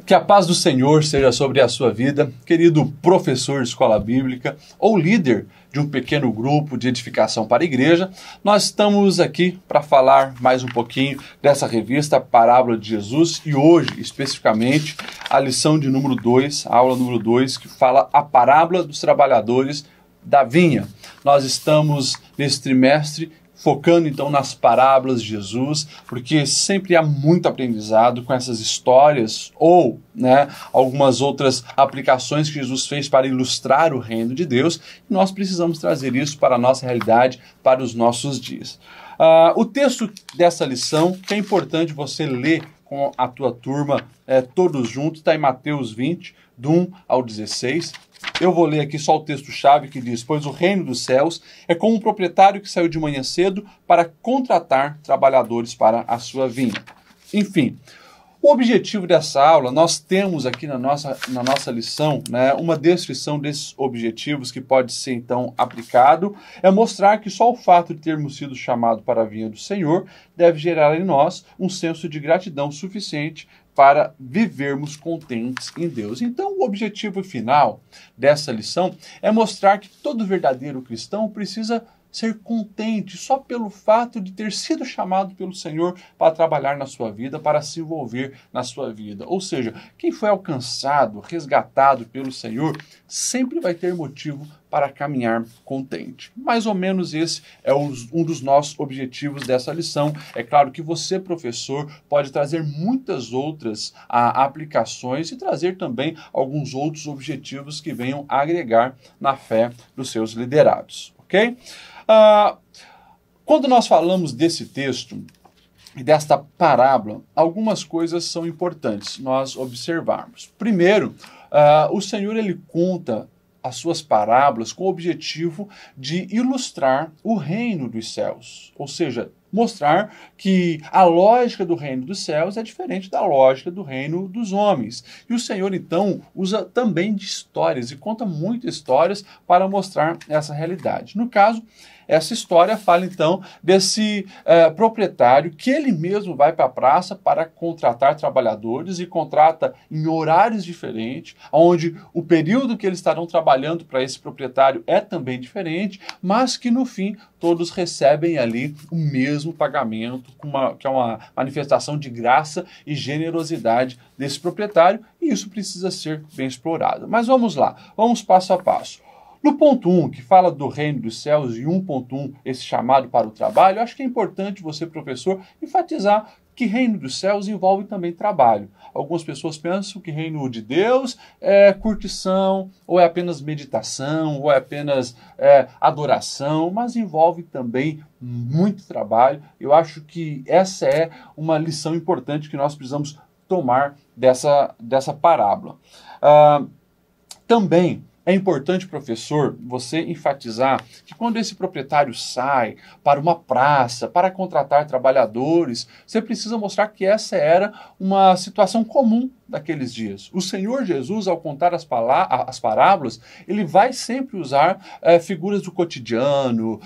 Que a paz do Senhor seja sobre a sua vida, querido professor de escola bíblica ou líder de um pequeno grupo de edificação para a igreja. Nós estamos aqui para falar mais um pouquinho dessa revista Parábola de Jesus e hoje, especificamente, a lição de número 2, a aula número 2, que fala a parábola dos trabalhadores da vinha. Nós estamos nesse trimestre focando então nas parábolas de Jesus, porque sempre há muito aprendizado com essas histórias ou algumas outras aplicações que Jesus fez para ilustrar o reino de Deus, e nós precisamos trazer isso para a nossa realidade, para os nossos dias. O texto dessa lição, que é importante você ler com a tua turma todos juntos, está em Mateus 20, do 1 ao 16. Eu vou ler aqui só o texto-chave que diz: pois o reino dos céus é como um proprietário que saiu de manhã cedo para contratar trabalhadores para a sua vinha. Enfim, o objetivo dessa aula, nós temos aqui na nossa lição, uma descrição desses objetivos que pode ser então aplicado, é mostrar que só o fato de termos sido chamados para a vinha do Senhor deve gerar em nós um senso de gratidão suficiente para vivermos contentes em Deus. Então, o objetivo final dessa lição é mostrar que todo verdadeiro cristão precisa ser contente só pelo fato de ter sido chamado pelo Senhor para trabalhar na sua vida, para se envolver na sua vida. Ou seja, quem foi alcançado, resgatado pelo Senhor, sempre vai ter motivo para caminhar contente. Mais ou menos esse é um dos nossos objetivos dessa lição. É claro que você, professor, pode trazer muitas outras aplicações e trazer também alguns outros objetivos que venham agregar na fé dos seus liderados, ok? Quando nós falamos desse texto e desta parábola, algumas coisas são importantes nós observarmos. Primeiro, o Senhor ele conta as suas parábolas com o objetivo de ilustrar o reino dos céus, ou seja, mostrar que a lógica do reino dos céus é diferente da lógica do reino dos homens. E o Senhor, então, usa também de histórias e conta muitas histórias para mostrar essa realidade. No caso, essa história fala, então, desse proprietário que ele mesmo vai para a praça para contratar trabalhadores e contrata em horários diferentes, onde o período que eles estarão trabalhando para esse proprietário é também diferente, mas que, no fim, todos recebem ali o mesmo pagamento, que é uma manifestação de graça e generosidade desse proprietário, e isso precisa ser bem explorado. Mas vamos lá, vamos passo a passo. No ponto 1, que fala do reino dos céus, e 1.1, esse chamado para o trabalho, acho que é importante você, professor, enfatizar que reino dos céus envolve também trabalho. Algumas pessoas pensam que reino de Deus é curtição, ou é apenas meditação, ou é apenas adoração, mas envolve também muito trabalho. Eu acho que essa é uma lição importante que nós precisamos tomar dessa parábola. Também é importante, professor, você enfatizar que quando esse proprietário sai para uma praça, para contratar trabalhadores, você precisa mostrar que essa era uma situação comum daqueles dias. O Senhor Jesus, ao contar as parábolas, ele vai sempre usar figuras do cotidiano,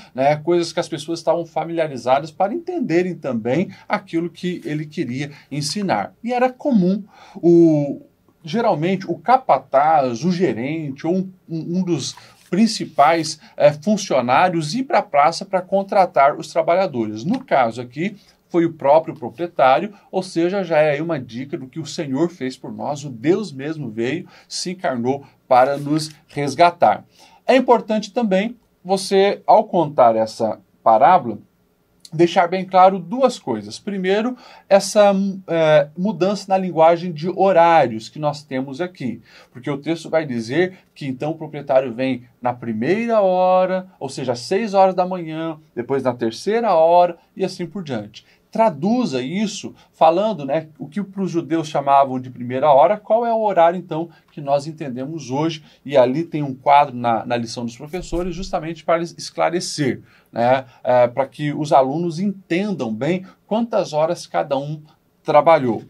coisas que as pessoas estavam familiarizadas para entenderem também aquilo que ele queria ensinar. E era comum geralmente, o capataz, o gerente ou um dos principais funcionários ir para a praça para contratar os trabalhadores. No caso aqui, foi o próprio proprietário, ou seja, já é aí uma dica do que o Senhor fez por nós, o Deus mesmo veio, se encarnou para nos resgatar. É importante também você, ao contar essa parábola, deixar bem claro duas coisas. Primeiro, essa mudança na linguagem de horários que nós temos aqui. Porque o texto vai dizer que então o proprietário vem na primeira hora, ou seja, às 6 horas da manhã, depois na terceira hora e assim por diante. Traduza isso falando o que para os judeus chamavam de primeira hora, qual é o horário então que nós entendemos hoje, e ali tem um quadro na lição dos professores justamente para esclarecer, para que os alunos entendam bem quantas horas cada um trabalhou.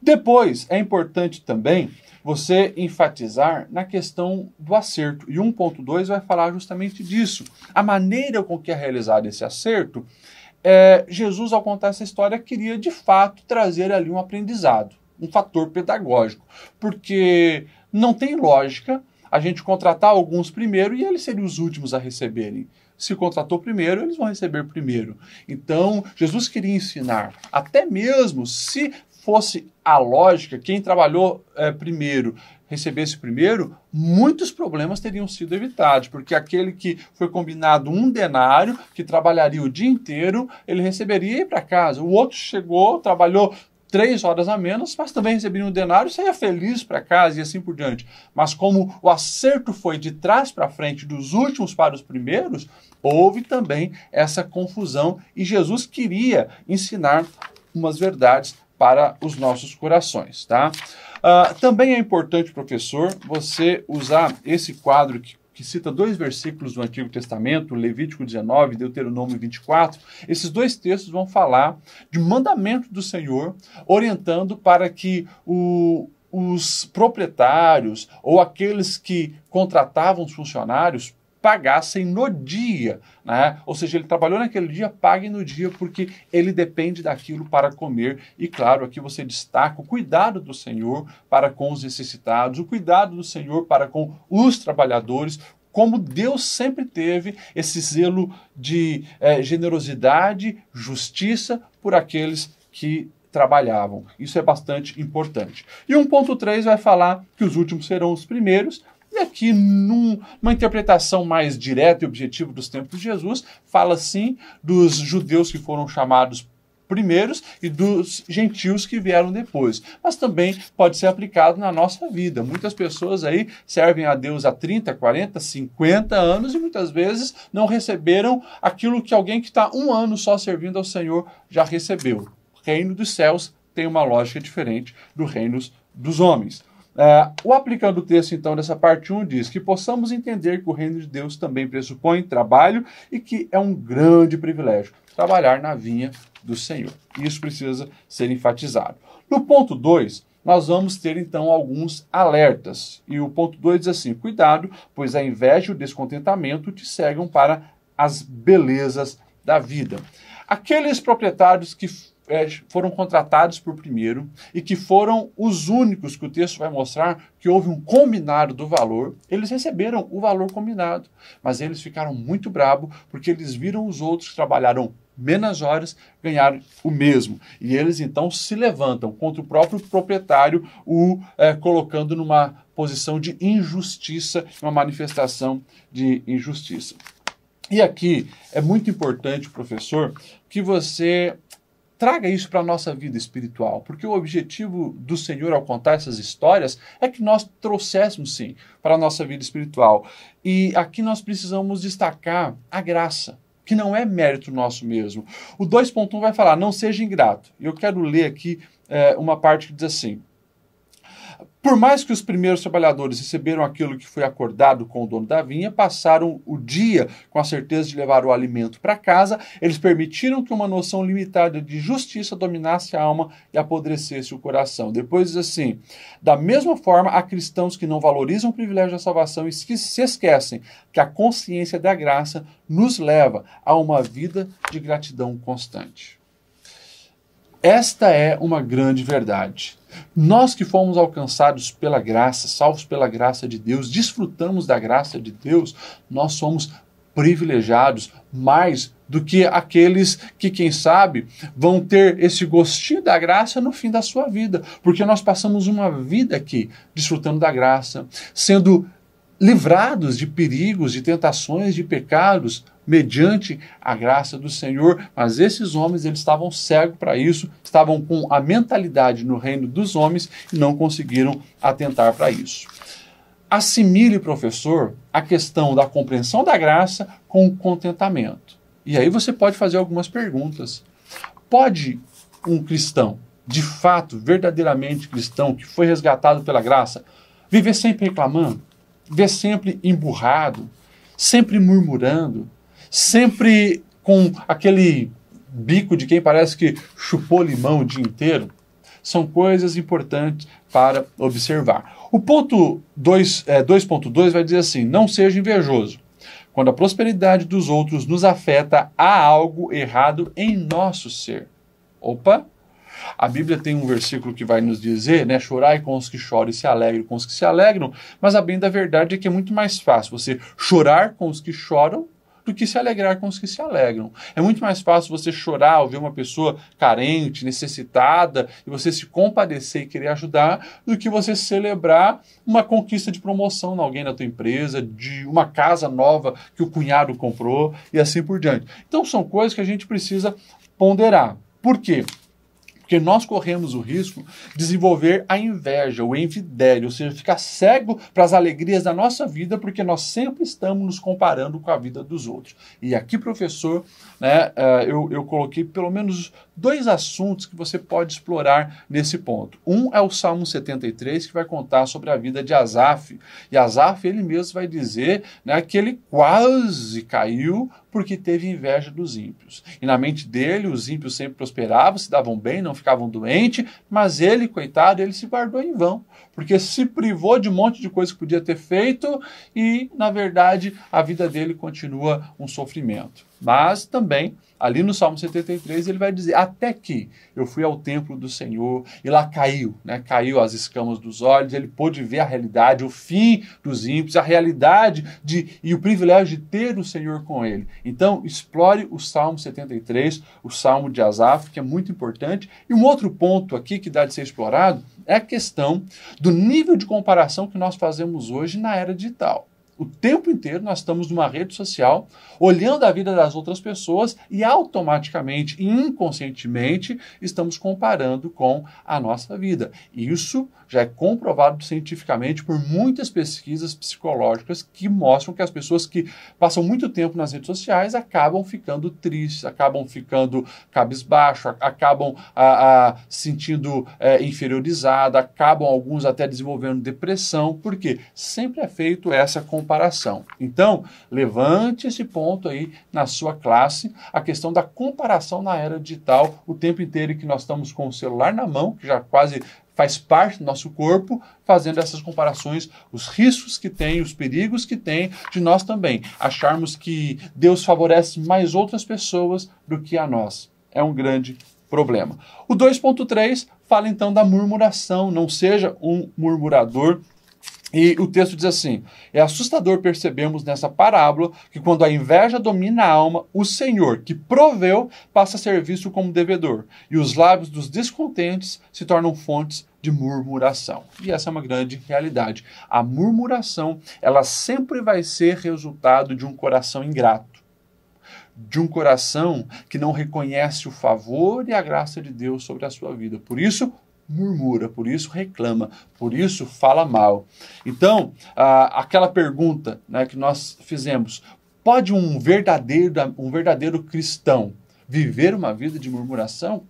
Depois, é importante também você enfatizar na questão do acerto, e 1.2 vai falar justamente disso. A maneira com que é realizado esse acerto, Jesus, ao contar essa história, queria de fato trazer ali um aprendizado. um fator pedagógico, porque não tem lógica a gente contratar alguns primeiro e eles seriam os últimos a receberem. Se contratou primeiro, eles vão receber primeiro. Então, Jesus queria ensinar, até mesmo se fosse a lógica, quem trabalhou primeiro recebesse primeiro, muitos problemas teriam sido evitados, porque aquele que foi combinado 1 denário, que trabalharia o dia inteiro, ele receberia e ir para casa. O outro chegou, trabalhou 3 horas a menos, mas também receberia 1 denário e saía feliz para casa e assim por diante. Mas como o acerto foi de trás para frente, dos últimos para os primeiros, houve também essa confusão e Jesus queria ensinar umas verdades para os nossos corações, tá? Também é importante, professor, você usar esse quadro que cita 2 versículos do Antigo Testamento, Levítico 19 e Deuteronômio 24. Esses 2 textos vão falar de mandamento do Senhor, orientando para que os proprietários ou aqueles que contratavam os funcionários pagassem no dia, né? Ou seja, ele trabalhou naquele dia, pague no dia, porque ele depende daquilo para comer. E claro, aqui você destaca o cuidado do Senhor para com os necessitados, o cuidado do Senhor para com os trabalhadores, como Deus sempre teve esse zelo de generosidade, justiça por aqueles que trabalhavam. Isso é bastante importante. E 1.3 vai falar que os últimos serão os primeiros. E aqui, numa interpretação mais direta e objetiva dos tempos de Jesus, fala sim dos judeus que foram chamados primeiros e dos gentios que vieram depois. Mas também pode ser aplicado na nossa vida. Muitas pessoas aí servem a Deus há 30, 40, 50 anos e muitas vezes não receberam aquilo que alguém que está 1 ano só servindo ao Senhor já recebeu. O reino dos céus tem uma lógica diferente do reino dos homens. O aplicando o texto, então, dessa parte 1 diz que possamos entender que o reino de Deus também pressupõe trabalho e que é um grande privilégio trabalhar na vinha do Senhor. Isso precisa ser enfatizado. No ponto 2, nós vamos ter, então, alguns alertas. E o ponto 2 diz assim: cuidado, pois a inveja e o descontentamento te cegam para as belezas da vida. Aqueles proprietários que foram contratados por primeiro e que foram os únicos que o texto vai mostrar que houve um combinado do valor, eles receberam o valor combinado, mas eles ficaram muito bravos porque eles viram os outros que trabalharam menos horas ganhar o mesmo. E eles então se levantam contra o próprio proprietário, colocando numa posição de injustiça, uma manifestação de injustiça. E aqui é muito importante, professor, que você traga isso para a nossa vida espiritual, porque o objetivo do Senhor ao contar essas histórias é que nós trouxéssemos, sim, para a nossa vida espiritual. E aqui nós precisamos destacar a graça, que não é mérito nosso mesmo. O 2.1 vai falar, não seja ingrato. E eu quero ler aqui uma parte que diz assim: por mais que os primeiros trabalhadores receberam aquilo que foi acordado com o dono da vinha, passaram o dia com a certeza de levar o alimento para casa, eles permitiram que uma noção limitada de justiça dominasse a alma e apodrecesse o coração. Depois diz assim: da mesma forma, há cristãos que não valorizam o privilégio da salvação e se esquecem que a consciência da graça nos leva a uma vida de gratidão constante. Esta é uma grande verdade. Nós que fomos alcançados pela graça, salvos pela graça de Deus, desfrutamos da graça de Deus, nós somos privilegiados mais do que aqueles que, quem sabe, vão ter esse gostinho da graça no fim da sua vida. Porque nós passamos uma vida aqui desfrutando da graça, sendo livrados de perigos, de tentações, de pecados, mediante a graça do Senhor. Mas esses homens, eles estavam cegos para isso, estavam com a mentalidade no reino dos homens e não conseguiram atentar para isso. Assimile, professor, a questão da compreensão da graça com o contentamento. E aí você pode fazer algumas perguntas. Pode um cristão, de fato, verdadeiramente cristão, que foi resgatado pela graça, viver sempre reclamando? Viver sempre emburrado? Sempre murmurando? Sempre com aquele bico de quem parece que chupou limão o dia inteiro? São coisas importantes para observar. O ponto 2.2 vai dizer assim: não seja invejoso. Quando a prosperidade dos outros nos afeta, há algo errado em nosso ser. Opa! A Bíblia tem um versículo que vai nos dizer, né, chorai com os que choram e se alegrem com os que se alegram, mas a bem da verdade é que é muito mais fácil você chorar com os que choram do que se alegrar com os que se alegram. É muito mais fácil você chorar ao ver uma pessoa carente, necessitada, e você se compadecer e querer ajudar, do que você celebrar uma conquista de promoção em alguém na tua empresa, de uma casa nova que o cunhado comprou, e assim por diante. Então são coisas que a gente precisa ponderar. Por quê? Porque nós corremos o risco de desenvolver a inveja, o envidério, ou seja, ficar cego para as alegrias da nossa vida, porque nós sempre estamos nos comparando com a vida dos outros. E aqui, professor, né, eu coloquei pelo menos 2 assuntos que você pode explorar nesse ponto. Um é o Salmo 73, que vai contar sobre a vida de Asaf. E Asaf, ele mesmo vai dizer, né, que ele quase caiu porque teve inveja dos ímpios. E na mente dele, os ímpios sempre prosperavam, se davam bem, não ficavam doentes, mas ele, coitado, ele se guardou em vão, porque se privou de um monte de coisa que podia ter feito e, na verdade, a vida dele continua um sofrimento. Mas também, ali no Salmo 73, ele vai dizer, até que eu fui ao templo do Senhor e lá caiu, né? Caiu as escamas dos olhos, ele pôde ver a realidade, o fim dos ímpios, a realidade e o privilégio de ter o Senhor com ele. Então, explore o Salmo 73, o Salmo de Asaf, que é muito importante. E um outro ponto aqui que dá de ser explorado é a questão do nível de comparação que nós fazemos hoje na era digital. O tempo inteiro nós estamos numa rede social, olhando a vida das outras pessoas e automaticamente, inconscientemente, estamos comparando com a nossa vida. Isso já é comprovado cientificamente por muitas pesquisas psicológicas que mostram que as pessoas que passam muito tempo nas redes sociais acabam ficando tristes, acabam ficando cabisbaixo, acabam se sentindo inferiorizados, acabam alguns até desenvolvendo depressão, porque sempre é feito essa comparação. Então, levante esse ponto aí na sua classe, a questão da comparação na era digital, o tempo inteiro que nós estamos com o celular na mão, que já quase faz parte do nosso corpo, fazendo essas comparações, os riscos que tem, os perigos que tem, de nós também acharmos que Deus favorece mais outras pessoas do que a nós. É um grande problema. O 2.3 fala então da murmuração, não seja um murmurador. E o texto diz assim, é assustador percebermos nessa parábola que quando a inveja domina a alma, o Senhor, que proveu, passa a ser visto como devedor, e os lábios dos descontentes se tornam fontes de murmuração. E essa é uma grande realidade. A murmuração, ela sempre vai ser resultado de um coração ingrato, de um coração que não reconhece o favor e a graça de Deus sobre a sua vida. Por isso, murmura, por isso reclama, por isso fala mal. Então, aquela pergunta, né, que nós fizemos, pode um verdadeiro cristão viver uma vida de murmuração?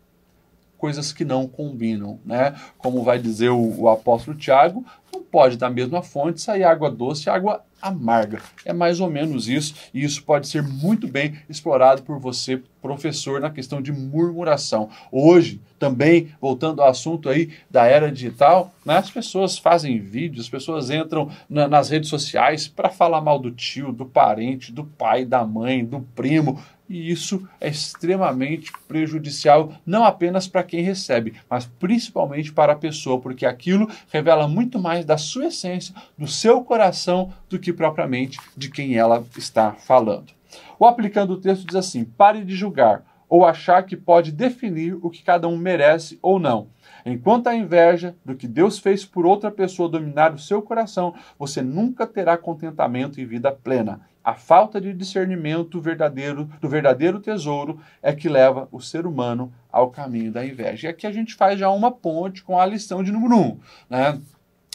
Coisas que não combinam, né? Como vai dizer o apóstolo Tiago, não pode da mesma fonte sair água doce e água amarga. É mais ou menos isso, e isso pode ser muito bem explorado por você, professor, na questão de murmuração. Hoje, também, voltando ao assunto aí da era digital, né, as pessoas fazem vídeos, as pessoas entram nas redes sociais para falar mal do tio, do parente, do pai, da mãe, do primo, e isso é extremamente prejudicial, não apenas para quem recebe, mas principalmente para a pessoa, porque aquilo revela muito mais da sua essência, do seu coração, do que propriamente de quem ela está falando. O aplicando o texto diz assim, pare de julgar, ou achar que pode definir o que cada um merece ou não. Enquanto a inveja do que Deus fez por outra pessoa dominar o seu coração, você nunca terá contentamento e vida plena. A falta de discernimento do verdadeiro tesouro é que leva o ser humano ao caminho da inveja. E aqui a gente faz já uma ponte com a lição de número 1, né?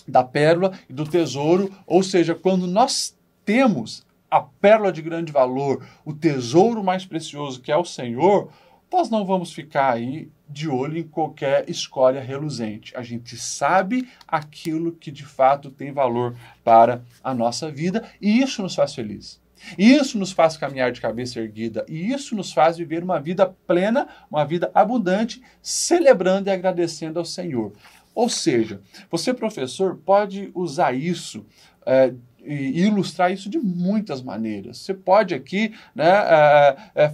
Da pérola e do tesouro, ou seja, quando nós temos a pérola de grande valor, o tesouro mais precioso que é o Senhor, nós não vamos ficar aí de olho em qualquer escória reluzente. A gente sabe aquilo que de fato tem valor para a nossa vida e isso nos faz feliz. Isso nos faz caminhar de cabeça erguida e isso nos faz viver uma vida plena, uma vida abundante, celebrando e agradecendo ao Senhor. Ou seja, você, professor, pode usar isso e ilustrar isso de muitas maneiras. Você pode aqui, né,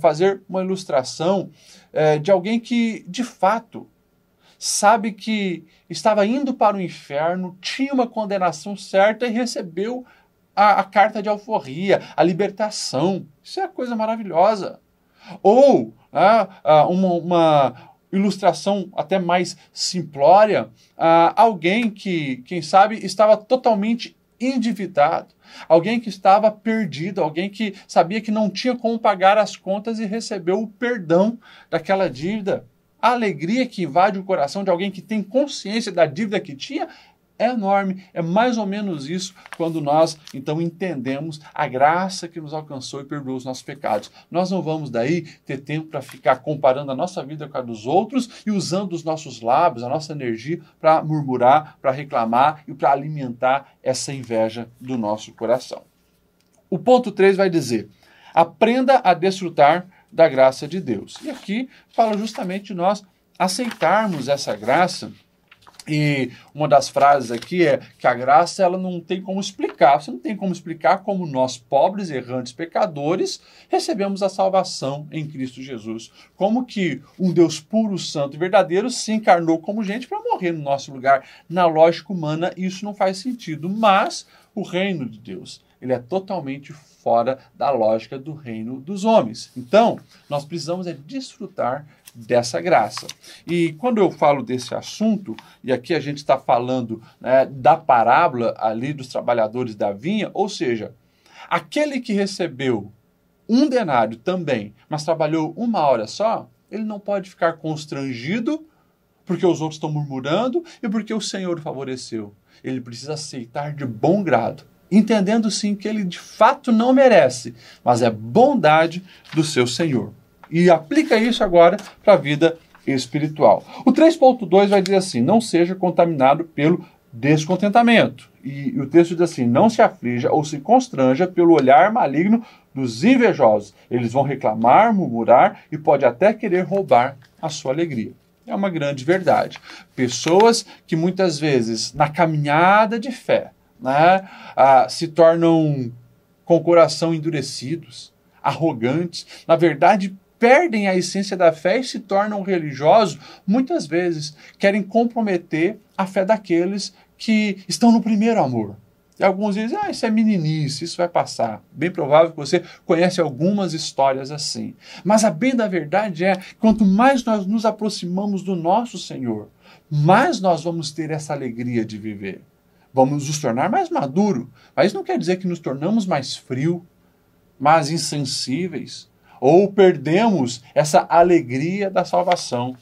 fazer uma ilustração de alguém que, de fato, sabe que estava indo para o inferno, tinha uma condenação certa e recebeu a carta de alforria, a libertação. Isso é coisa maravilhosa. Ou uma ilustração até mais simplória, alguém que, quem sabe, estava totalmente endividado, alguém que estava perdido, alguém que sabia que não tinha como pagar as contas e recebeu o perdão daquela dívida. A alegria que invade o coração de alguém que tem consciência da dívida que tinha é enorme. É mais ou menos isso quando nós, então, entendemos a graça que nos alcançou e perdoou os nossos pecados. Nós não vamos daí ter tempo para ficar comparando a nossa vida com a dos outros e usando os nossos lábios, a nossa energia para murmurar, para reclamar e para alimentar essa inveja do nosso coração. O ponto 3 vai dizer: aprenda a desfrutar da graça de Deus. E aqui fala justamente de nós aceitarmos essa graça. E uma das frases aqui é que a graça ela não tem como explicar. Você não tem como explicar como nós, pobres, errantes, pecadores, recebemos a salvação em Cristo Jesus. Como que um Deus puro, santo e verdadeiro se encarnou como gente para morrer no nosso lugar. Na lógica humana, isso não faz sentido. Mas o reino de Deus, ele é totalmente fora da lógica do reino dos homens. Então, nós precisamos desfrutar dessa graça. E quando eu falo desse assunto, e aqui a gente está falando, né, da parábola ali dos trabalhadores da vinha, ou seja, aquele que recebeu 1 denário também, mas trabalhou 1 hora só, ele não pode ficar constrangido porque os outros estão murmurando e porque o Senhor o favoreceu. Ele precisa aceitar de bom grado, entendendo sim que ele de fato não merece, mas é bondade do seu Senhor. E aplica isso agora para a vida espiritual. O 3.2 vai dizer assim: não seja contaminado pelo descontentamento. E o texto diz assim: não se aflija ou se constranja pelo olhar maligno dos invejosos. Eles vão reclamar, murmurar e pode até querer roubar a sua alegria. É uma grande verdade. Pessoas que muitas vezes, na caminhada de fé, né, se tornam com o coração endurecidos, arrogantes, na verdade perdem a essência da fé e se tornam religiosos, muitas vezes querem comprometer a fé daqueles que estão no primeiro amor. E alguns dizem: isso é meninice, isso vai passar. Bem provável que você conhece algumas histórias assim. Mas a bem da verdade é, quanto mais nós nos aproximamos do nosso Senhor, mais nós vamos ter essa alegria de viver. Vamos nos tornar mais maduros. Mas isso não quer dizer que nos tornamos mais frios, mais insensíveis, ou perdemos essa alegria da salvação.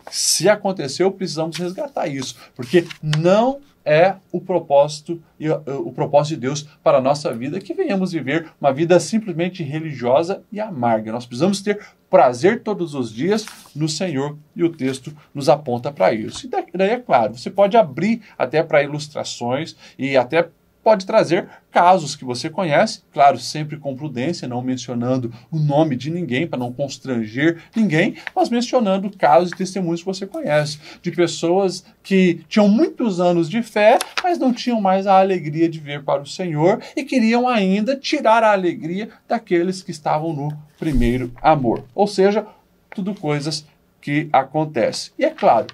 Se aconteceu, precisamos resgatar isso, porque não é o propósito de Deus para a nossa vida que venhamos viver uma vida simplesmente religiosa e amarga. Nós precisamos ter prazer todos os dias no Senhor e o texto nos aponta para isso. E daí, é claro, você pode abrir até para ilustrações e até pode trazer casos que você conhece, claro, sempre com prudência, não mencionando o nome de ninguém, para não constranger ninguém, mas mencionando casos e testemunhos que você conhece, de pessoas que tinham muitos anos de fé, mas não tinham mais a alegria de ver para o Senhor e queriam ainda tirar a alegria daqueles que estavam no primeiro amor. Ou seja, tudo coisas que acontecem. E é claro,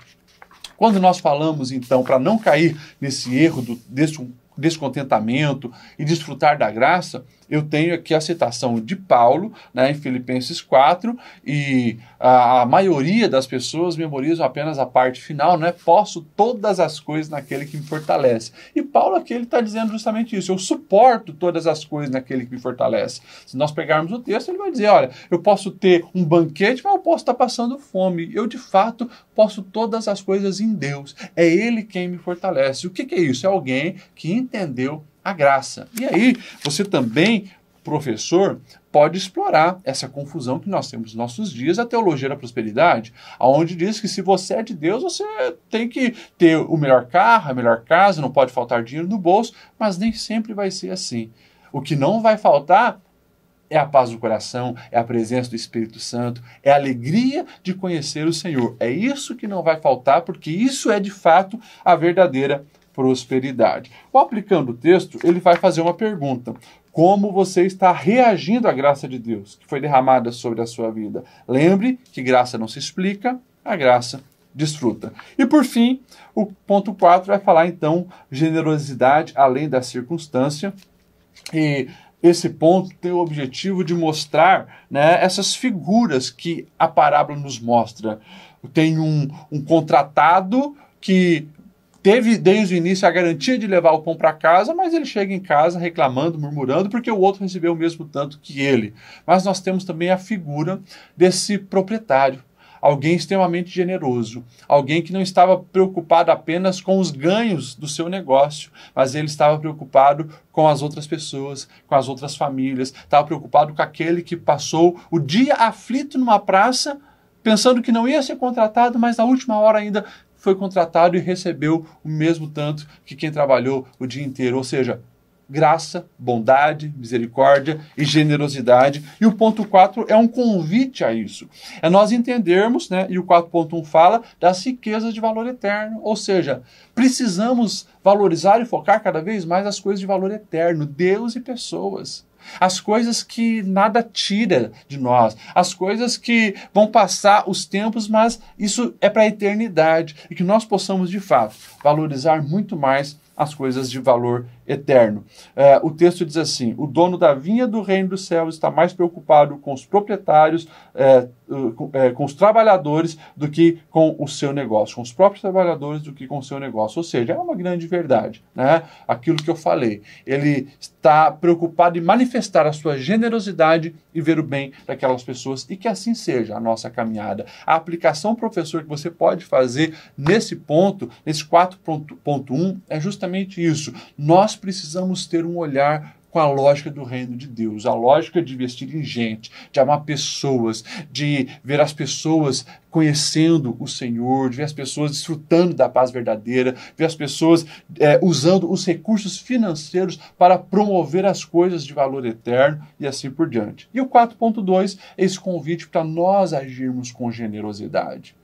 quando nós falamos, então, para não cair nesse erro desse descontentamento e desfrutar da graça, eu tenho aqui a citação de Paulo, né, em Filipenses 4, e a maioria das pessoas memorizam apenas a parte final, né? Posso todas as coisas naquele que me fortalece. E Paulo aqui está dizendo justamente isso: eu suporto todas as coisas naquele que me fortalece. Se nós pegarmos o texto, ele vai dizer: olha, eu posso ter um banquete, mas eu posso estar passando fome. Eu, de fato, posso todas as coisas em Deus. É Ele quem me fortalece. O que é isso? É alguém que entendeu a graça. E aí, você também, professor, pode explorar essa confusão que nós temos nos nossos dias, a teologia da prosperidade, onde diz que se você é de Deus, você tem que ter o melhor carro, a melhor casa, não pode faltar dinheiro no bolso, mas nem sempre vai ser assim. O que não vai faltar é a paz do coração, é a presença do Espírito Santo, é a alegria de conhecer o Senhor. É isso que não vai faltar, porque isso é de fato a verdadeira prosperidade. O aplicando o texto, ele vai fazer uma pergunta: como você está reagindo à graça de Deus que foi derramada sobre a sua vida? Lembre que graça não se explica, a graça desfruta. E por fim, o ponto 4 vai falar então generosidade além da circunstância. E esse ponto tem o objetivo de mostrar, né, essas figuras que a parábola nos mostra. Tem um contratado que teve desde o início a garantia de levar o pão para casa, mas ele chega em casa reclamando, murmurando, porque o outro recebeu o mesmo tanto que ele. Mas nós temos também a figura desse proprietário, alguém extremamente generoso, alguém que não estava preocupado apenas com os ganhos do seu negócio, mas ele estava preocupado com as outras pessoas, com as outras famílias, estava preocupado com aquele que passou o dia aflito numa praça, pensando que não ia ser contratado, mas na última hora ainda foi contratado e recebeu o mesmo tanto que quem trabalhou o dia inteiro, ou seja, graça, bondade, misericórdia e generosidade. E o ponto 4 é um convite a isso. É nós entendermos, né, e o 4.1 fala das riquezas de valor eterno. Ou seja, precisamos valorizar e focar cada vez mais as coisas de valor eterno, Deus e pessoas. As coisas que nada tira de nós, as coisas que vão passar os tempos, mas isso é para a eternidade. E que nós possamos, de fato, valorizar muito mais as coisas de valor eterno. O texto diz assim: o dono da vinha do reino dos céus está mais preocupado com os proprietários, com os trabalhadores, do que com o seu negócio, com os próprios trabalhadores do que com o seu negócio. Ou seja, é uma grande verdade, né? Aquilo que eu falei. Ele está preocupado em manifestar a sua generosidade e ver o bem daquelas pessoas, e que assim seja a nossa caminhada. A aplicação, professor, que você pode fazer nesse ponto, nesse 4.1, é justamente isso. Nós precisamos ter um olhar com a lógica do reino de Deus, a lógica de investir em gente, de amar pessoas, de ver as pessoas conhecendo o Senhor, de ver as pessoas desfrutando da paz verdadeira, ver as pessoas usando os recursos financeiros para promover as coisas de valor eterno e assim por diante. E o 4.2 é esse convite para nós agirmos com generosidade.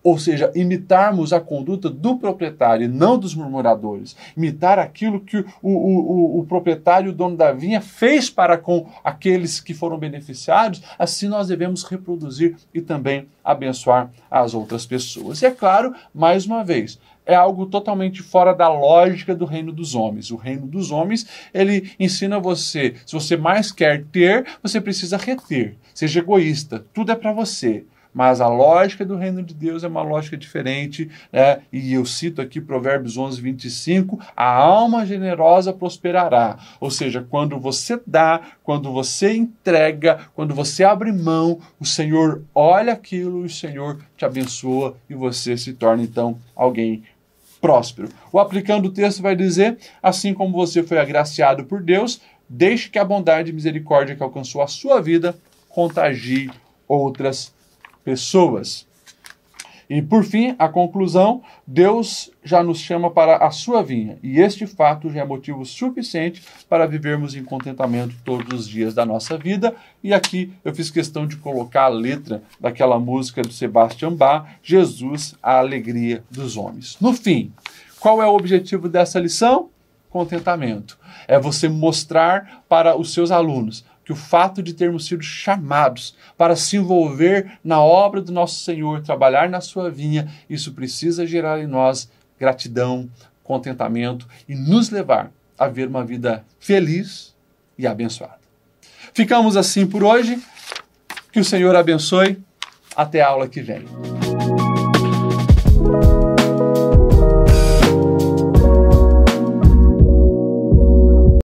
Ou seja, imitarmos a conduta do proprietário e não dos murmuradores. Imitar aquilo que o proprietário, o dono da vinha, fez para com aqueles que foram beneficiados. Assim nós devemos reproduzir e também abençoar as outras pessoas. E é claro, mais uma vez, é algo totalmente fora da lógica do reino dos homens. O reino dos homens, ele ensina você, se você mais quer ter, você precisa reter. Seja egoísta, tudo é para você. Mas a lógica do reino de Deus é uma lógica diferente, né? E eu cito aqui Provérbios 11, 25, a alma generosa prosperará. Ou seja, quando você dá, quando você entrega, quando você abre mão, o Senhor olha aquilo e o Senhor te abençoa e você se torna então alguém próspero. O aplicando o texto vai dizer, assim como você foi agraciado por Deus, deixe que a bondade e misericórdia que alcançou a sua vida contagie outras pessoas. E por fim, a conclusão, Deus já nos chama para a sua vinha, e este fato já é motivo suficiente para vivermos em contentamento todos os dias da nossa vida. E aqui eu fiz questão de colocar a letra daquela música do Sebastian Bach, Jesus, a alegria dos homens. No fim, qual é o objetivo dessa lição? Contentamento. É você mostrar para os seus alunos que o fato de termos sido chamados para se envolver na obra do nosso Senhor, trabalhar na sua vinha, isso precisa gerar em nós gratidão, contentamento e nos levar a ver uma vida feliz e abençoada. Ficamos assim por hoje. Que o Senhor abençoe. Até a aula que vem.